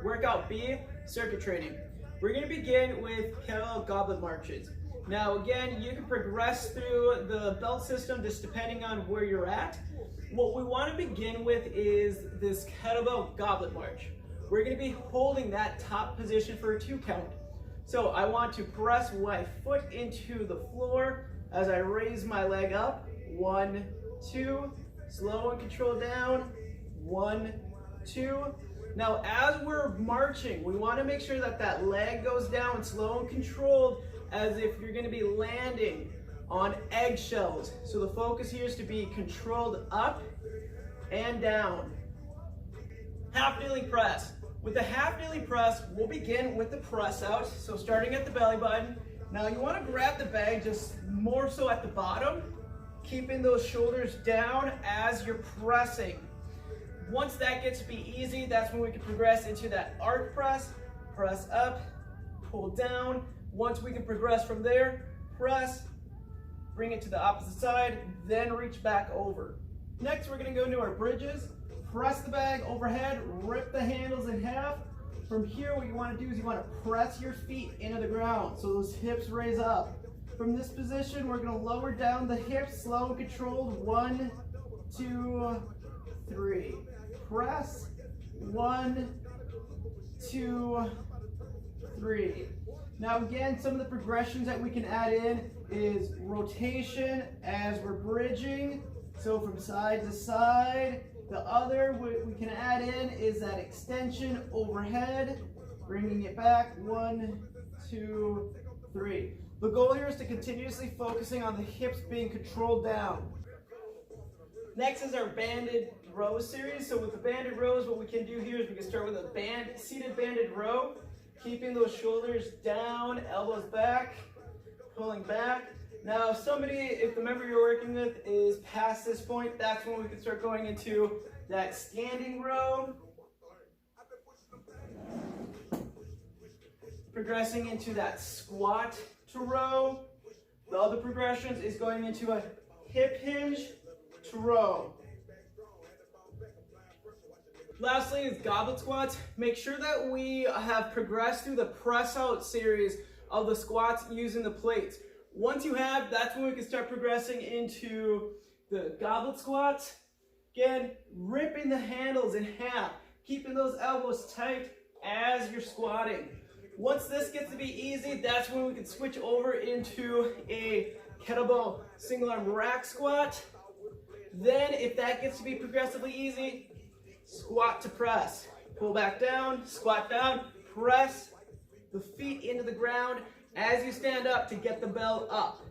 Workout B, circuit training. We're going to begin with kettlebell goblet marches. Now again, you can progress through the belt system just depending on where you're at. What we want to begin with is this kettlebell goblet march. We're going to be holding that top position for a 2 count. So I want to press my foot into the floor as I raise my leg up. 1, 2, slow and controlled down. 1, 2. Now as we're marching, we want to make sure that that leg goes down slow and controlled as if you're going to be landing on eggshells. So the focus here is to be controlled up and down. Half kneeling press. With the half kneeling press, we'll begin with the press out. So starting at the belly button. Now you want to grab the bag just more so at the bottom, keeping those shoulders down as you're pressing. Once that gets to be easy, that's when we can progress into that arc press. Press up, pull down. Once we can progress from there, press, bring it to the opposite side, then reach back over. Next, we're going to go into our bridges. Press the bag overhead, rip the handles in half. From here, what you want to do is you want to press your feet into the ground so those hips raise up. From this position, we're going to lower down the hips, slow and controlled. 1, 2, 3. Press. 1, 2, 3. Now again, some of the progressions that we can add in is rotation as we're bridging. So from side to side. The other we can add in is that extension overhead, bringing it back. 1, 2, 3. The goal here is to continuously focusing on the hips being controlled down. Next is our banded row series. So with the banded rows, what we can do here is we can start with a seated banded row, keeping those shoulders down, elbows back, pulling back. Now if the member you're working with is past this point, that's when we can start going into that standing row. Progressing into that squat to row. The other progressions is going into a hip hinge to row. Lastly is goblet squats. Make sure that we have progressed through the press out series of the squats using the plates. Once you have, that's when we can start progressing into the goblet squats. Again, ripping the handles in half, keeping those elbows tight as you're squatting. Once this gets to be easy, that's when we can switch over into a kettlebell single arm rack squat. Then if that gets to be progressively easy, squat to press. Pull back down, squat down, press the feet into the ground as you stand up to get the bell up.